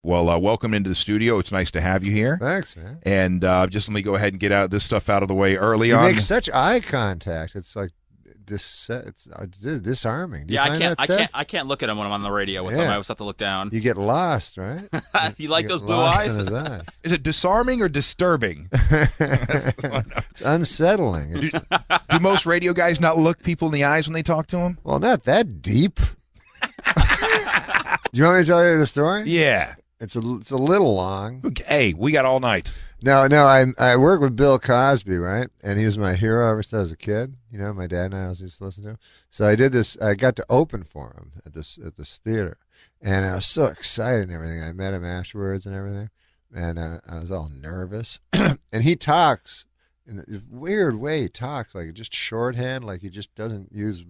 Well, welcome into the studio. It's nice to have you here. Thanks, man. And just let me go ahead and get this stuff out of the way early You on. make such eye contact. It's like it's disarming. Do you find that, Seth? I can't look at him when I'm on the radio with him. I always have to look down. You get lost, right? You like those blue lost eyes? in his eyes. Is it disarming or disturbing? It's unsettling. Do most radio guys not look people in the eyes when they talk to them? Well, not that deep. Do you want me to tell you the story? Yeah. It's a little long. Hey, we got all night. No, I worked with Bill Cosby, right? And he was my hero ever since I was a kid. You know, my dad and I always used to listen to him. So I did this. I got to open for him at this theater, and I was so excited and everything. I met him afterwards and everything, and I was all nervous. And he talks in a weird way. He talks like just shorthand, like he just doesn't use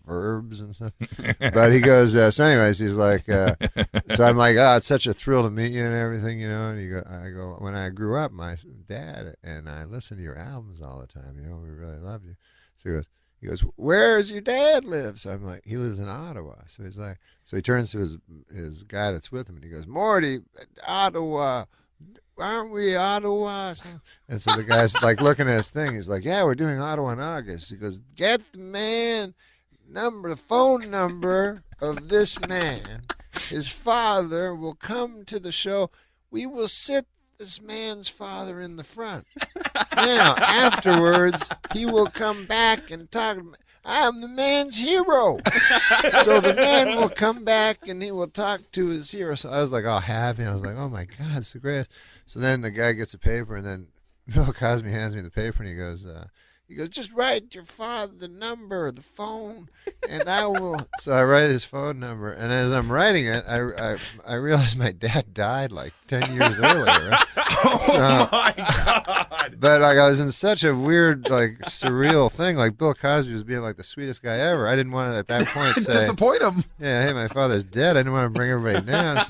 verbs and stuff. But he goes, so anyways, he's like, so I'm like, oh, it's such a thrill to meet you and everything, you know. And I go, when I grew up, my dad and I listened to your albums all the time, you know, we really loved you. So he goes, where does your dad live? So I'm like, he lives in Ottawa. So he's like, so he turns to his guy that's with him and he goes, Morty, Ottawa, aren't we Ottawa? And so the guy's like looking at his thing. He's like, yeah, we're doing Ottawa in August. He goes, get the phone number of this man. His father will come to the show. We will sit this man's father in the front. Now, afterwards, he will come back and talk. I'm the man's hero. So the man will come back and he will talk to his hero. So I was like all happy. I was like, oh my God, it's the greatest. So then the guy gets a paper and then Bill Cosby hands me the paper and he goes, just write your father the number, the phone, and I will. So I write his phone number, and as I'm writing it, I realize my dad died like 10 years earlier. Right? Oh my God! But like I was in such a weird, like surreal thing. Like Bill Cosby was being like the sweetest guy ever. I didn't want to at that point say disappoint him. Yeah, hey, my father's dead. I didn't want to bring everybody down.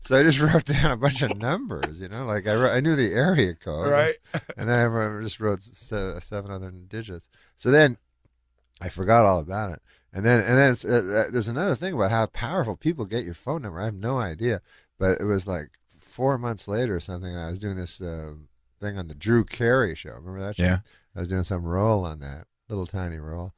So I just wrote down a bunch of numbers, you know, like I knew the area code, right? And then I just wrote 7 other digits. So then I forgot all about it. And then there's another thing about how powerful people get your phone number. I have no idea, but it was like 4 months later or something, and I was doing this thing on the Drew Carey show. Remember that show? Yeah. I was doing some role on that, little tiny role.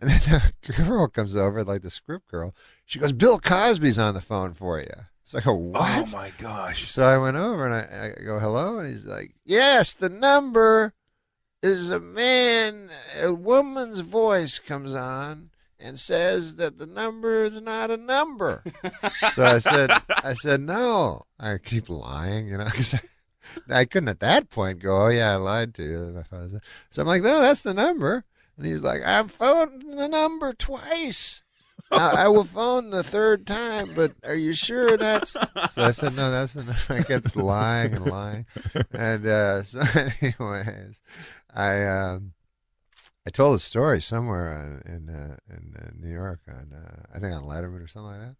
And then the girl comes over, like the script girl. She goes, Bill Cosby's on the phone for you. So I go, what? Oh, my gosh. So I went over and I go, hello? And he's like, yes, the number is a woman's voice comes on and says that the number is not a number. So I said, no. I keep lying, you know, because I couldn't at that point go, oh, yeah, I lied to you. My father said. So I'm like, no, that's the number. And he's like, I'm phoning the number twice. I will phone the third time, but are you sure that's... So I said, no, that's the number. I kept lying and lying. And so anyways, I told a story somewhere in New York, I think on Letterman or something like that.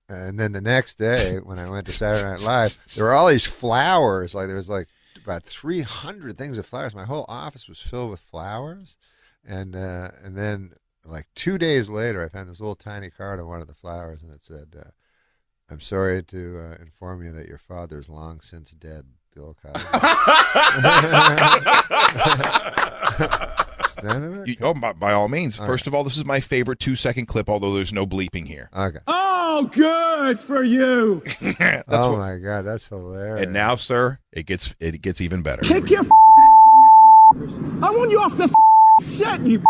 And then the next day, when I went to Saturday Night Live, there were all these flowers. Like there was like about 300 things of flowers. My whole office was filled with flowers. And then... like 2 days later, I found this little tiny card on one of the flowers, and it said, I'm sorry to inform you that your father is long since dead, Bill Cosby. By all means. First of all, this is my favorite 2-second clip, although there's no bleeping here. Okay. Oh, good for you. My God, that's hilarious. And now, sir, it gets even better. Kick your I want you off the set, you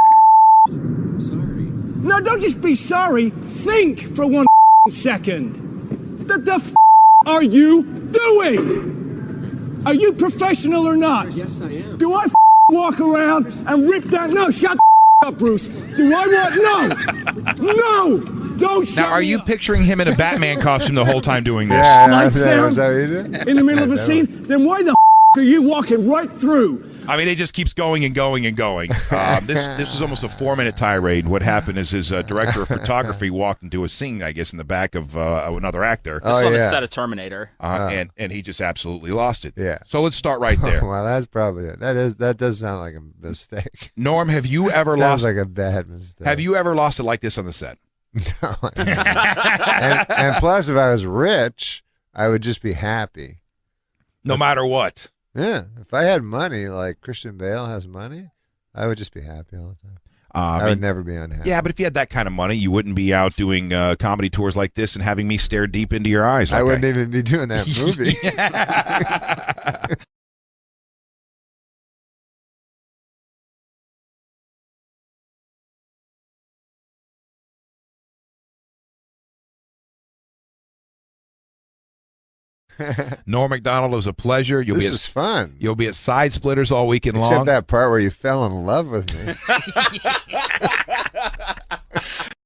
sorry. No, don't just be sorry. Think for 1 second. The are you doing? Are you professional or not? Yes, I am. Do I walk around and rip that? No, shut up, Bruce. Do I want? No, don't. Now, are you picturing him in a Batman costume the whole time doing this? Yeah, Lights down in the middle of a scene. Then why the are you walking right through? I mean, it just keeps going and going and going. This is almost a 4-minute tirade. What happened is his director of photography walked into a scene, I guess, in the back of another actor. This on the set of Terminator. And he just absolutely lost it. Yeah. So let's start right there. Well, that's probably it. That does sound like a mistake. Norm, have you ever Sounds lost? like a bad mistake. Have you ever lost it like this on the set? No, and plus, if I was rich, I would just be happy. No matter what. Yeah, if I had money like Christian Bale has money, I would just be happy all the time. I would never be unhappy. Yeah, but if you had that kind of money, you wouldn't be out doing comedy tours like this and having me stare deep into your eyes. I wouldn't even be doing that movie. Norm Macdonald, it was a pleasure. This is fun. You'll be at Side Splitters all weekend long. Except that part where you fell in love with me.